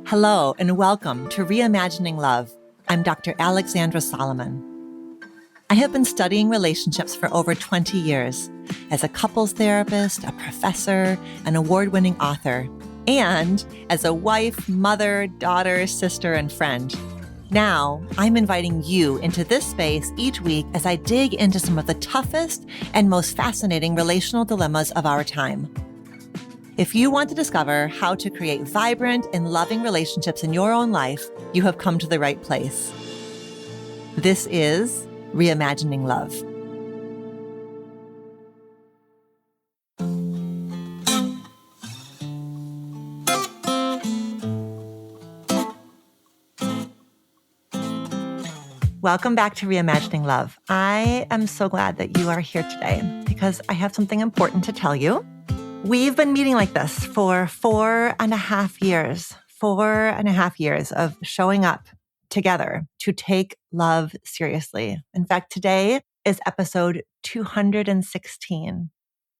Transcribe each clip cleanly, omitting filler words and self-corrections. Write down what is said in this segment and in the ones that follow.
Hello, and welcome to Reimagining Love. I'm Dr. Alexandra Solomon. I have been studying relationships for over 20 years as a couples therapist, a professor, an award-winning author, and as a wife, mother, daughter, sister, and friend. Now, I'm inviting you into this space each week as I dig into some of the toughest and most fascinating relational dilemmas of our time. If you want to discover how to create vibrant and loving relationships in your own life, you have come to the right place. This is Reimagining Love. Welcome back to Reimagining Love. I am so glad that you are here today because I have something important to tell you. We've been meeting like this for 4.5 years, 4.5 years of showing up together to take love seriously. In fact, today is episode 216.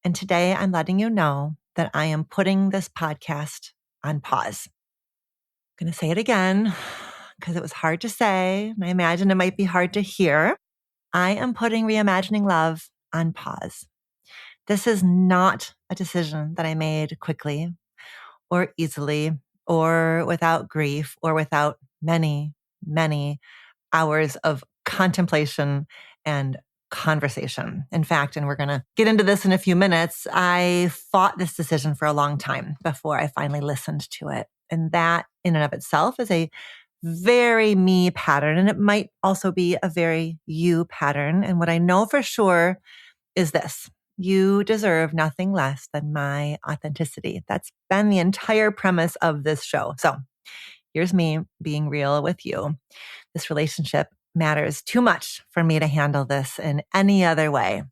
And today I'm letting you know that I am putting this podcast on pause. I'm going to say it again because it was hard to say, and I imagine it might be hard to hear. I am putting Reimagining Love on pause. This is not a decision that I made quickly or easily or without grief or without many, many hours of contemplation and conversation. In fact, and we're going to get into this in a few minutes, I fought this decision for a long time before I finally listened to it. And that in and of itself is a very me pattern. And it might also be a very you pattern. And what I know for sure is this. You deserve nothing less than my authenticity. That's been the entire premise of this show. So here's me being real with you. This relationship matters too much for me to handle this in any other way.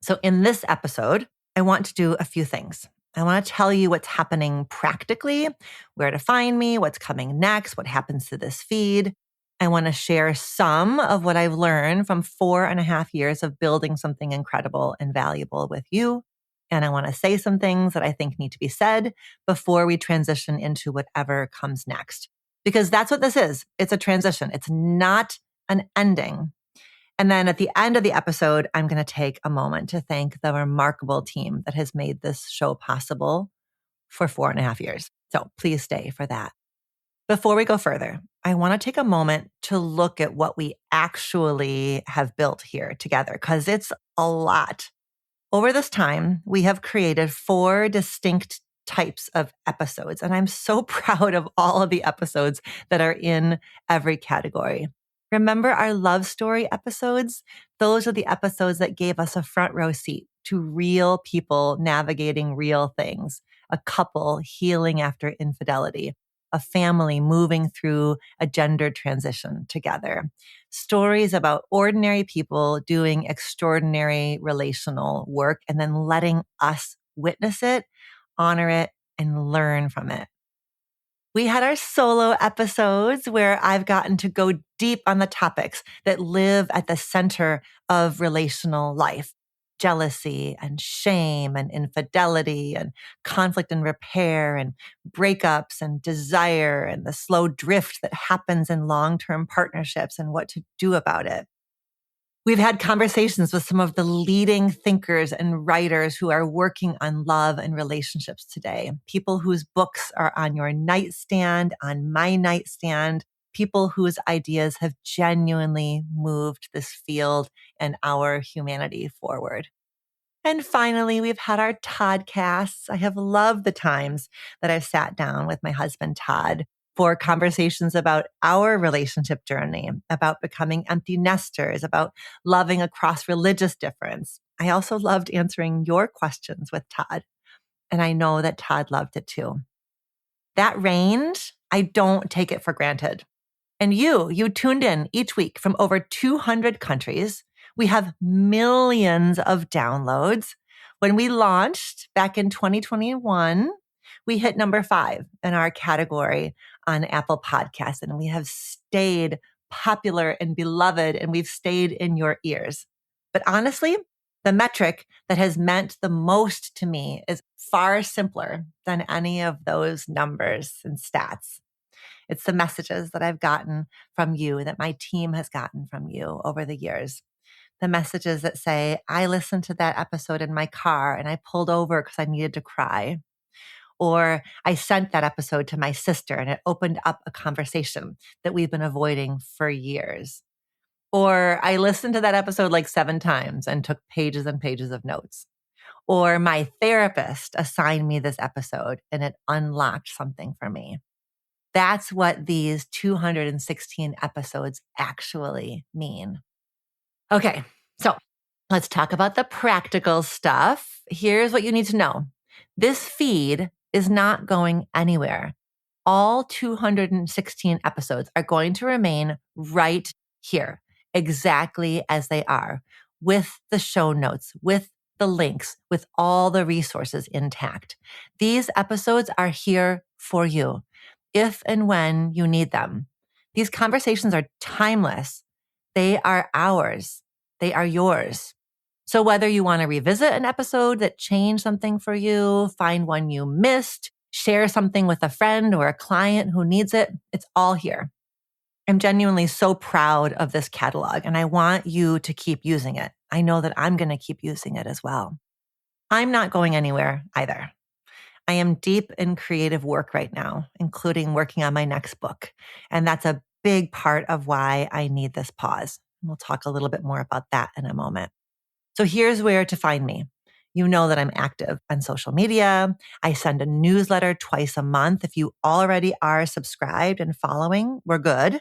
So in this episode, I want to do a few things. I want to tell you what's happening practically, where to find me, what's coming next, what happens to this feed. I want to share some of what I've learned from 4.5 years of building something incredible and valuable with you. And I want to say some things that I think need to be said before we transition into whatever comes next. Because that's what this is. It's a transition. It's not an ending. And then at the end of the episode, I'm going to take a moment to thank the remarkable team that has made this show possible for 4.5 years. So please stay for that. Before we go further, I want to take a moment to look at what we actually have built here together, because it's a lot. Over this time, we have created 4 distinct types of episodes, and I'm so proud of all of the episodes that are in every category. Remember our love story episodes? Those are the episodes that gave us a front row seat to real people navigating real things, a couple healing after infidelity, a family moving through a gender transition together. Stories about ordinary people doing extraordinary relational work and then letting us witness it, honor it, and learn from it. We had our solo episodes where I've gotten to go deep on the topics that live at the center of relational life. Jealousy and shame and infidelity and conflict and repair and breakups and desire and the slow drift that happens in long-term partnerships and what to do about it. We've had conversations with some of the leading thinkers and writers who are working on love and relationships today. People whose books are on your nightstand, on my nightstand, people whose ideas have genuinely moved this field and our humanity forward. And finally, we've had our Toddcasts. I have loved the times that I've sat down with my husband, Todd, for conversations about our relationship journey, about becoming empty nesters, about loving across religious difference. I also loved answering your questions with Todd, and I know that Todd loved it too. That range, I don't take it for granted. And you tuned in each week from over 200 countries. We have millions of downloads. When we launched back in 2021, we hit number 5 in our category on Apple Podcasts, and we have stayed popular and beloved, and we've stayed in your ears. But honestly, the metric that has meant the most to me is far simpler than any of those numbers and stats. It's the messages that I've gotten from you, that my team has gotten from you over the years. The messages that say, I listened to that episode in my car and I pulled over because I needed to cry. Or I sent that episode to my sister and it opened up a conversation that we've been avoiding for years. Or I listened to that episode like 7 times and took pages and pages of notes. Or my therapist assigned me this episode and it unlocked something for me. That's what these 216 episodes actually mean. Okay, so let's talk about the practical stuff. Here's what you need to know. This feed is not going anywhere. All 216 episodes are going to remain right here, exactly as they are, with the show notes, with the links, with all the resources intact. These episodes are here for you if and when you need them. These conversations are timeless. They are ours. They are yours. So whether you want to revisit an episode that changed something for you, find one you missed, share something with a friend or a client who needs it, it's all here. I'm genuinely so proud of this catalog and I want you to keep using it. I know that I'm going to keep using it as well. I'm not going anywhere either. I am deep in creative work right now, including working on my next book. And that's a big part of why I need this pause. We'll talk a little bit more about that in a moment. So here's where to find me. You know that I'm active on social media. I send a newsletter twice a month. If you already are subscribed and following, we're good.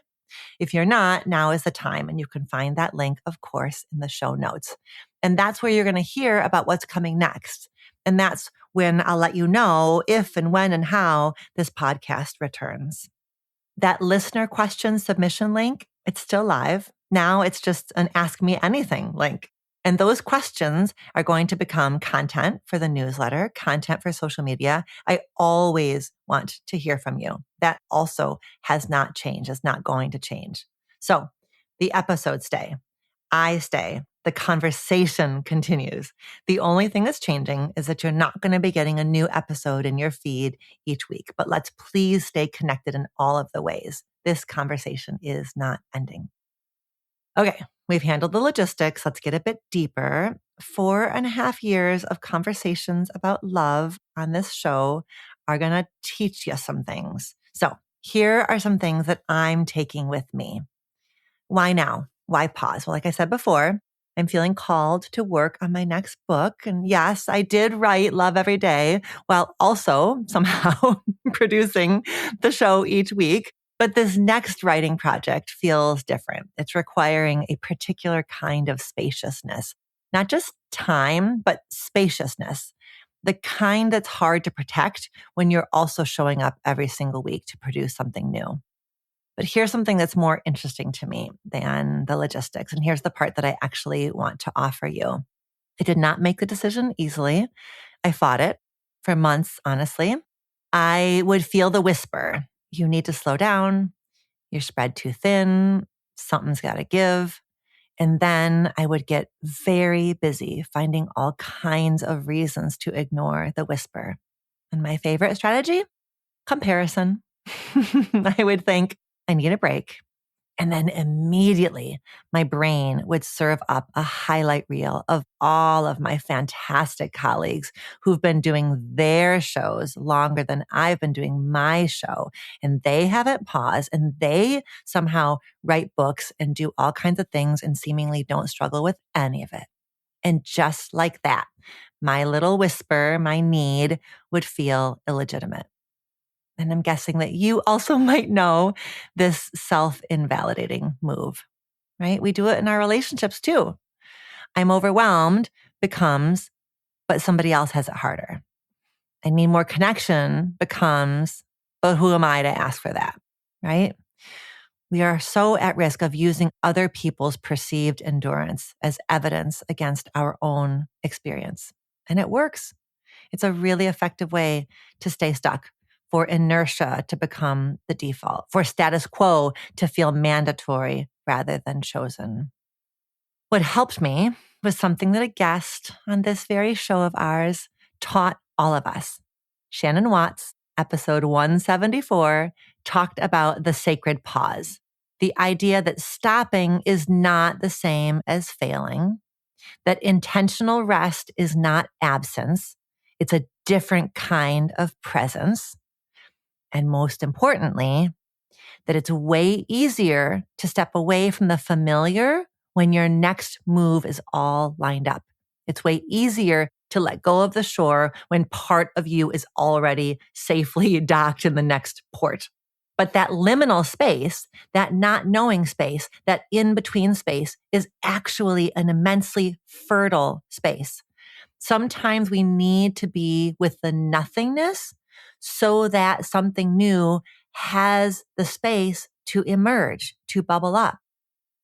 If you're not, now is the time. And you can find that link, of course, in the show notes. And that's where you're going to hear about what's coming next. And that's when I'll let you know if and when and how this podcast returns. That listener question submission link, it's still live. Now it's just an Ask Me Anything link. And those questions are going to become content for the newsletter, content for social media. I always want to hear from you. That also has not changed, is not going to change. So the episodes stay. I stay. The conversation continues. The only thing that's changing is that you're not going to be getting a new episode in your feed each week. But let's please stay connected in all of the ways. This conversation is not ending. Okay, we've handled the logistics. Let's get a bit deeper. 4.5 years of conversations about love on this show are going to teach you some things. So here are some things that I'm taking with me. Why now? Why pause? Well, like I said before, I'm feeling called to work on my next book. And yes, I did write Love Every Day while also somehow producing the show each week. But this next writing project feels different. It's requiring a particular kind of spaciousness, not just time, but spaciousness. The kind that's hard to protect when you're also showing up every single week to produce something new. But here's something that's more interesting to me than the logistics. And here's the part that I actually want to offer you. I did not make the decision easily. I fought it for months, honestly. I would feel the whisper. You need to slow down. You're spread too thin. Something's got to give. And then I would get very busy finding all kinds of reasons to ignore the whisper. And my favorite strategy? Comparison. I would think, I need a break. And then immediately my brain would serve up a highlight reel of all of my fantastic colleagues who've been doing their shows longer than I've been doing my show. And they haven't paused and they somehow write books and do all kinds of things and seemingly don't struggle with any of it. And just like that, my little whisper, my need would feel illegitimate. And I'm guessing that you also might know this self-invalidating move, right? We do it in our relationships too. I'm overwhelmed becomes, but somebody else has it harder. I need more connection becomes, but who am I to ask for that, right? We are so at risk of using other people's perceived endurance as evidence against our own experience. And it works. It's a really effective way to stay stuck, for inertia to become the default, for status quo to feel mandatory rather than chosen. What helped me was something that a guest on this very show of ours taught all of us. Shannon Watts, episode 174, talked about the sacred pause, the idea that stopping is not the same as failing, that intentional rest is not absence. It's a different kind of presence. And most importantly, that it's way easier to step away from the familiar when your next move is all lined up. It's way easier to let go of the shore when part of you is already safely docked in the next port. But that liminal space, that not knowing space, that in-between space is actually an immensely fertile space. Sometimes we need to be with the nothingness so that something new has the space to emerge, to bubble up.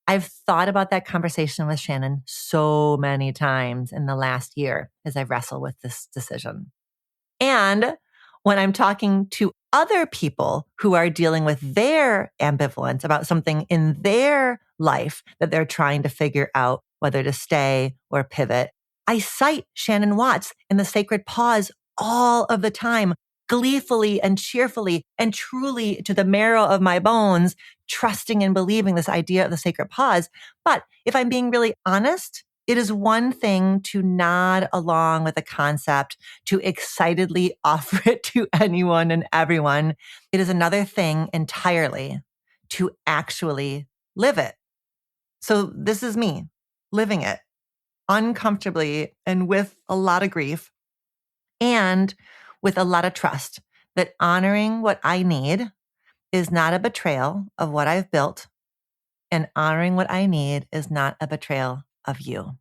I've thought about that conversation with Shannon so many times in the last year as I wrestle with this decision. And when I'm talking to other people who are dealing with their ambivalence about something in their life that they're trying to figure out whether to stay or pivot, I cite Shannon Watts in the sacred pause all of the time, gleefully and cheerfully and truly to the marrow of my bones, trusting and believing this idea of the sacred pause. But if I'm being really honest, it is one thing to nod along with a concept, to excitedly offer it to anyone and everyone. It is another thing entirely to actually live it. So this is me living it uncomfortably and with a lot of grief and with a lot of trust that honoring what I need is not a betrayal of what I've built, and honoring what I need is not a betrayal of you.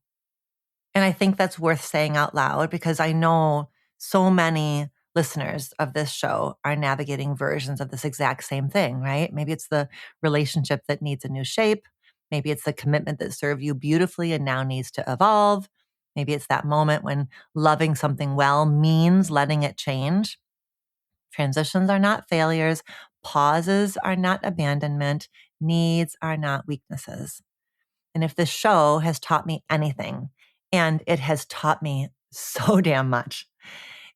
And I think that's worth saying out loud because I know so many listeners of this show are navigating versions of this exact same thing, right? Maybe it's the relationship that needs a new shape. Maybe it's the commitment that served you beautifully and now needs to evolve. Maybe it's that moment when loving something well means letting it change. Transitions are not failures. Pauses are not abandonment. Needs are not weaknesses. And if this show has taught me anything, and it has taught me so damn much,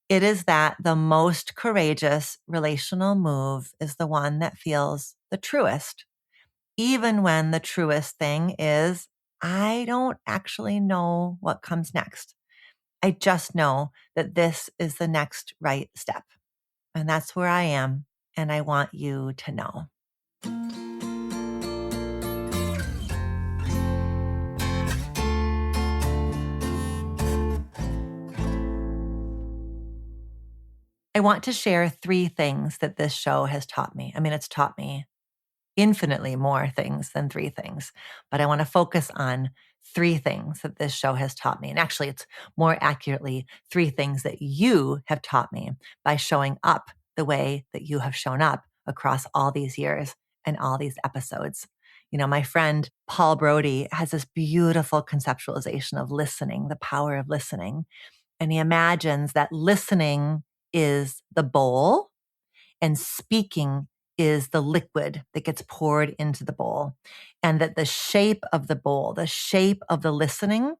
it is that the most courageous relational move is the one that feels the truest, even when the truest thing is, I don't actually know what comes next. I just know that this is the next right step. And that's where I am. And I want you to know. I want to share 3 things that this show has taught me. I mean, it's taught me infinitely more things than 3 things, but I want to focus on 3 things that this show has taught me. And actually, it's more accurately 3 things that you have taught me by showing up the way that you have shown up across all these years and all these episodes. You know, my friend Paul Brody has this beautiful conceptualization of listening, the power of listening. And he imagines that listening is the bowl and speaking is the liquid that gets poured into the bowl. And that the shape of the bowl, the shape of the listening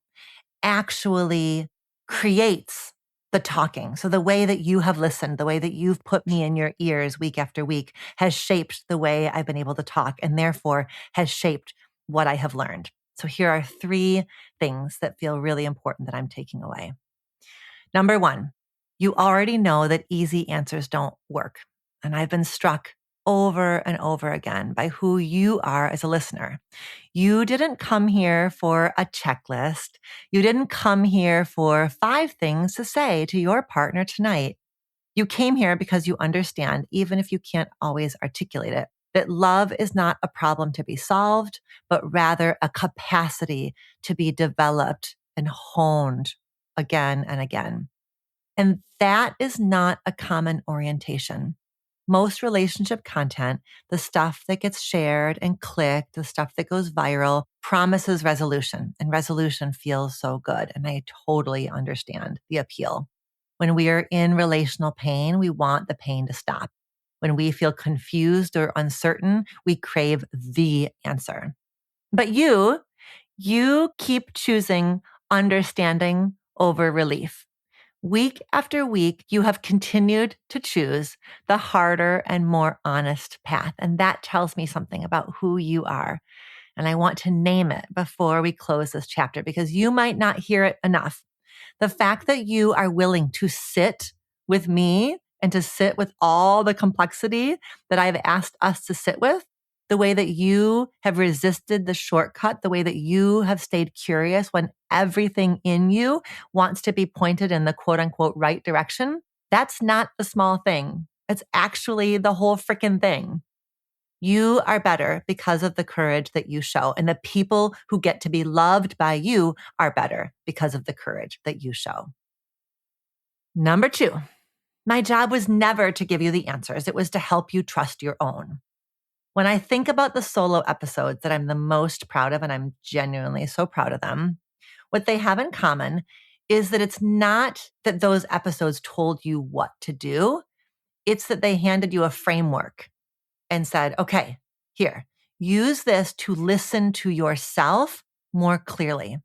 actually creates the talking. So the way that you have listened, the way that you've put me in your ears week after week has shaped the way I've been able to talk and therefore has shaped what I have learned. So here are 3 things that feel really important that I'm taking away. Number 1, you already know that easy answers don't work. And I've been struck over and over again by who you are as a listener. You didn't come here for a checklist. You didn't come here for 5 things to say to your partner tonight. You came here because you understand, even if you can't always articulate it, that love is not a problem to be solved, but rather a capacity to be developed and honed again and again. And that is not a common orientation. Most relationship content, the stuff that gets shared and clicked, the stuff that goes viral, promises resolution, and resolution feels so good. And I totally understand the appeal. When we are in relational pain, we want the pain to stop. When we feel confused or uncertain, we crave the answer. But you keep choosing understanding over relief. Week after week, you have continued to choose the harder and more honest path. And that tells me something about who you are. And I want to name it before we close this chapter because you might not hear it enough. The fact that you are willing to sit with me and to sit with all the complexity that I've asked us to sit with, the way that you have resisted the shortcut, the way that you have stayed curious when everything in you wants to be pointed in the quote unquote right direction, that's not the small thing. It's actually the whole freaking thing. You are better because of the courage that you show. And the people who get to be loved by you are better because of the courage that you show. Number 2, my job was never to give you the answers. It was to help you trust your own. When I think about the solo episodes that I'm the most proud of, and I'm genuinely so proud of them, what they have in common is that it's not that those episodes told you what to do. It's that they handed you a framework and said, okay, here, use this to listen to yourself more clearly.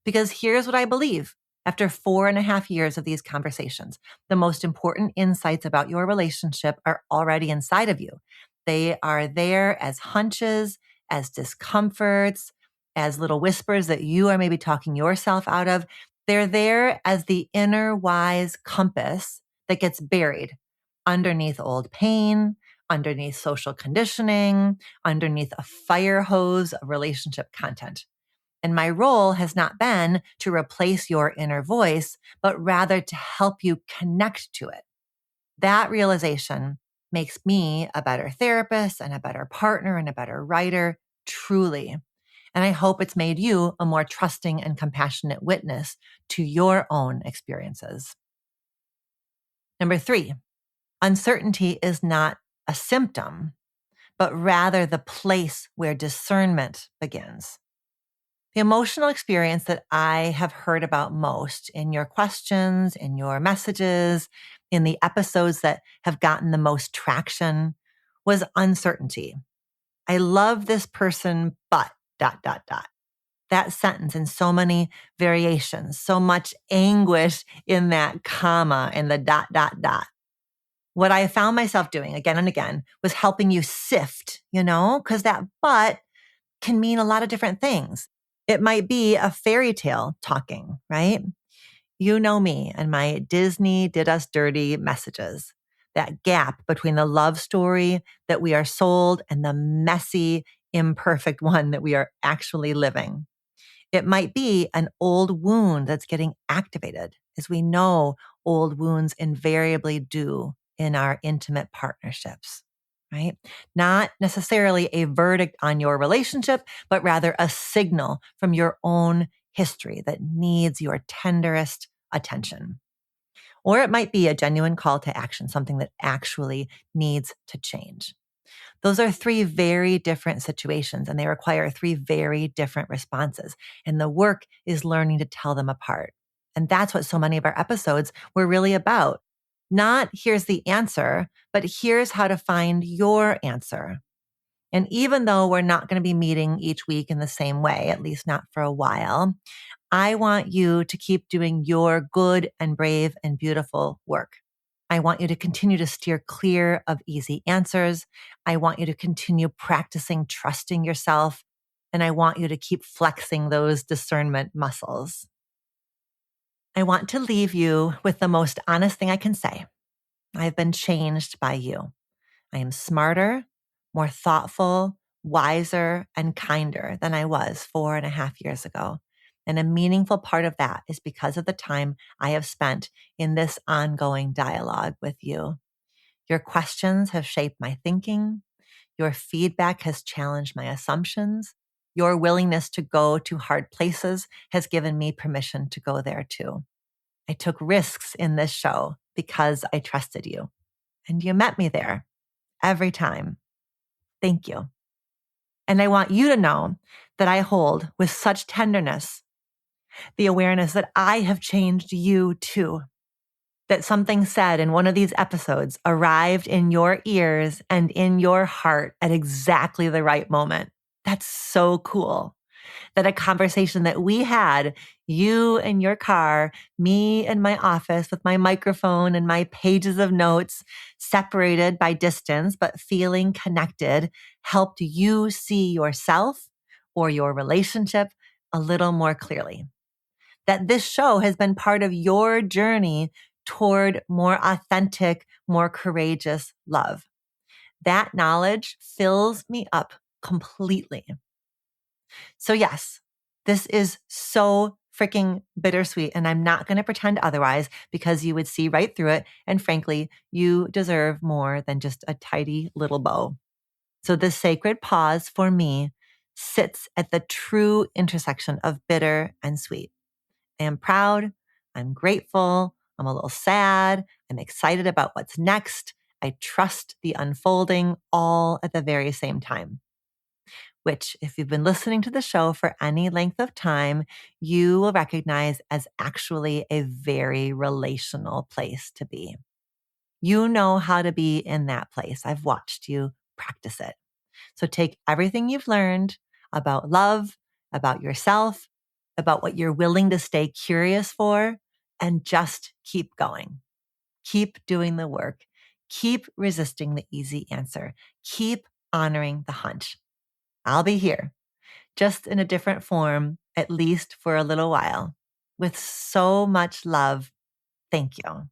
Because here's what I believe. After 4.5 years of these conversations, the most important insights about your relationship are already inside of you. They are there as hunches, as discomforts, as little whispers that you are maybe talking yourself out of. They're there as the inner wise compass that gets buried underneath old pain, underneath social conditioning, underneath a fire hose of relationship content. And my role has not been to replace your inner voice, but rather to help you connect to it. That realization makes me a better therapist and a better partner and a better writer, truly. And I hope it's made you a more trusting and compassionate witness to your own experiences. Number 3, uncertainty is not a symptom, but rather the place where discernment begins. The emotional experience that I have heard about most in your questions, in your messages, in the episodes that have gotten the most traction was uncertainty. I love this person, but ... That sentence in so many variations, so much anguish in that comma and the ... What I found myself doing again and again was helping you sift, because that but can mean a lot of different things. It might be a fairy tale talking, right? You know me and my Disney did us dirty messages. That gap between the love story that we are sold and the messy, imperfect one that we are actually living. It might be an old wound that's getting activated, as we know old wounds invariably do in our intimate partnerships, right? Not necessarily a verdict on your relationship, but rather a signal from your own history that needs your tenderest attention. Or it might be a genuine call to action, something that actually needs to change. Those are 3 very different situations and they require 3 very different responses. And the work is learning to tell them apart. And that's what so many of our episodes were really about. Not here's the answer, but here's how to find your answer. And even though we're not going to be meeting each week in the same way, at least not for a while, I want you to keep doing your good and brave and beautiful work. I want you to continue to steer clear of easy answers. I want you to continue practicing trusting yourself. And I want you to keep flexing those discernment muscles. I want to leave you with the most honest thing I can say. I've been changed by you. I am smarter, more thoughtful, wiser, and kinder than I was 4.5 years ago. And a meaningful part of that is because of the time I have spent in this ongoing dialogue with you. Your questions have shaped my thinking. Your feedback has challenged my assumptions. Your willingness to go to hard places has given me permission to go there too. I took risks in this show because I trusted you. And you met me there every time. Thank you. And I want you to know that I hold with such tenderness the awareness that I have changed you too. That something said in one of these episodes arrived in your ears and in your heart at exactly the right moment. That's so cool. That a conversation that we had, you in your car, me in my office with my microphone and my pages of notes, separated by distance, but feeling connected, helped you see yourself or your relationship a little more clearly. That this show has been part of your journey toward more authentic, more courageous love. That knowledge fills me up completely. So yes, this is so freaking bittersweet, and I'm not going to pretend otherwise because you would see right through it. And frankly, you deserve more than just a tidy little bow. So this sacred pause for me sits at the true intersection of bitter and sweet. I am proud. I'm grateful. I'm a little sad. I'm excited about what's next. I trust the unfolding all at the very same time. Which, if you've been listening to the show for any length of time, you will recognize as actually a very relational place to be. You know how to be in that place. I've watched you practice it. So take everything you've learned about love, about yourself, about what you're willing to stay curious for, and just keep going. Keep doing the work. Keep resisting the easy answer. Keep honoring the hunch. I'll be here, just in a different form, at least for a little while. With so much love, thank you.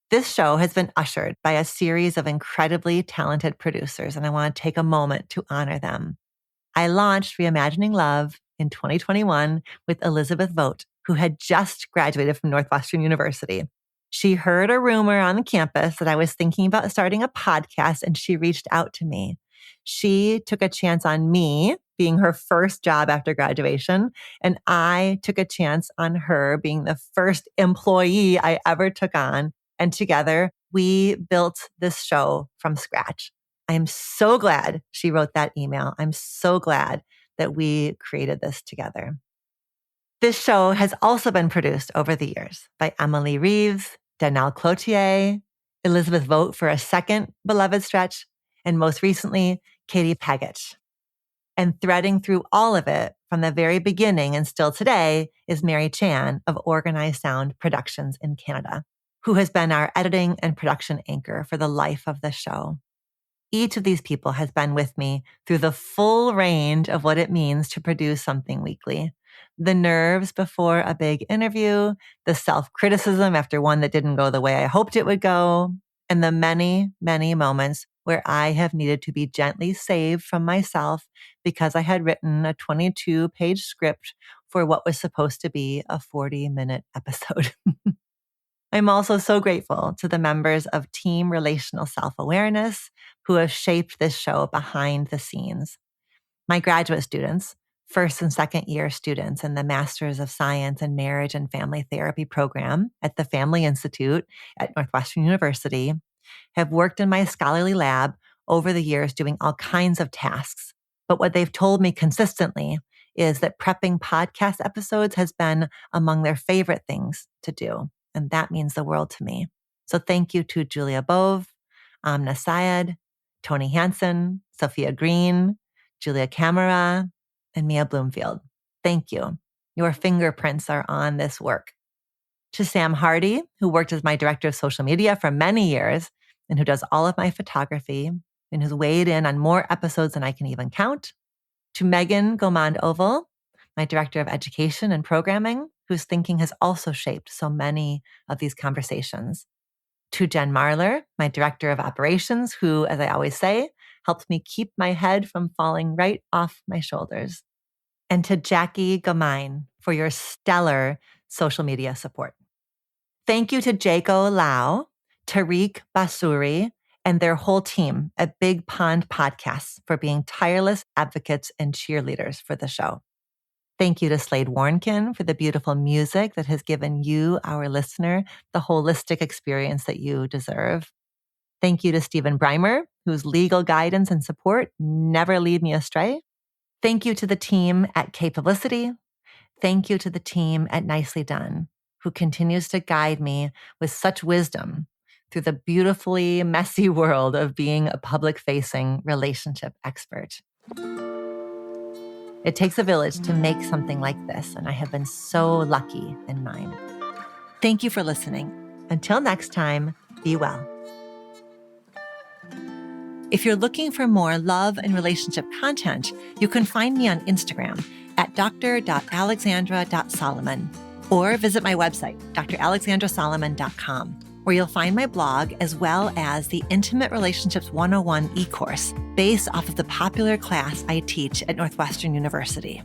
This show has been ushered by a series of incredibly talented producers, and I want to take a moment to honor them. I launched Reimagining Love in 2021 with Elizabeth Vogt, who had just graduated from Northwestern University. She heard a rumor on the campus that I was thinking about starting a podcast, and she reached out to me. She took a chance on me being her first job after graduation, and I took a chance on her being the first employee I ever took on. And together, we built this show from scratch. I am so glad she wrote that email. I'm so glad that we created this together. This show has also been produced over the years by Emily Reeves, Danielle Cloutier, Elizabeth Vogt for a second beloved stretch, and most recently, Katie Pagich. And threading through all of it from the very beginning and still today is Mary Chan of Organized Sound Productions in Canada, who has been our editing and production anchor for the life of the show. Each of these people has been with me through the full range of what it means to produce something weekly. The nerves before a big interview, the self-criticism after one that didn't go the way I hoped it would go, and the many, many moments where I have needed to be gently saved from myself because I had written a 22-page script for what was supposed to be a 40-minute episode. I'm also so grateful to the members of Team Relational Self-Awareness who have shaped this show behind the scenes. My graduate students, first and second year students in the Masters of Science in Marriage and Family Therapy program at the Family Institute at Northwestern University, have worked in my scholarly lab over the years doing all kinds of tasks. But what they've told me consistently is that prepping podcast episodes has been among their favorite things to do. And that means the world to me. So thank you to Julia Bove, Amna Syed, Tony Hansen, Sophia Green, Julia Camara, and Mia Bloomfield. Thank you. Your fingerprints are on this work. To Sam Hardy, who worked as my director of social media for many years and who does all of my photography and who's weighed in on more episodes than I can even count. To Megan Gomand-Oval, my director of education and programming, whose thinking has also shaped so many of these conversations. To Jen Marler, my director of operations, who, as I always say, helps me keep my head from falling right off my shoulders. And to Jackie Gamine for your stellar social media support. Thank you to Jaco Lau, Tariq Basuri, and their whole team at Big Pond Podcasts for being tireless advocates and cheerleaders for the show. Thank you to Slade Warnkin for the beautiful music that has given you, our listener, the holistic experience that you deserve. Thank you to Stephen Breimer, whose legal guidance and support never lead me astray. Thank you to the team at K Publicity. Thank you to the team at Nicely Done. who continues to guide me with such wisdom through the beautifully messy world of being a public-facing relationship expert. It takes a village to make something like this, and I have been so lucky in mine. Thank you for listening. Until next time, be well. If you're looking for more love and relationship content, you can find me on Instagram at dr.alexandra.solomon or visit my website, dralexandrasolomon.com, where you'll find my blog as well as the Intimate Relationships 101 e-course based off of the popular class I teach at Northwestern University.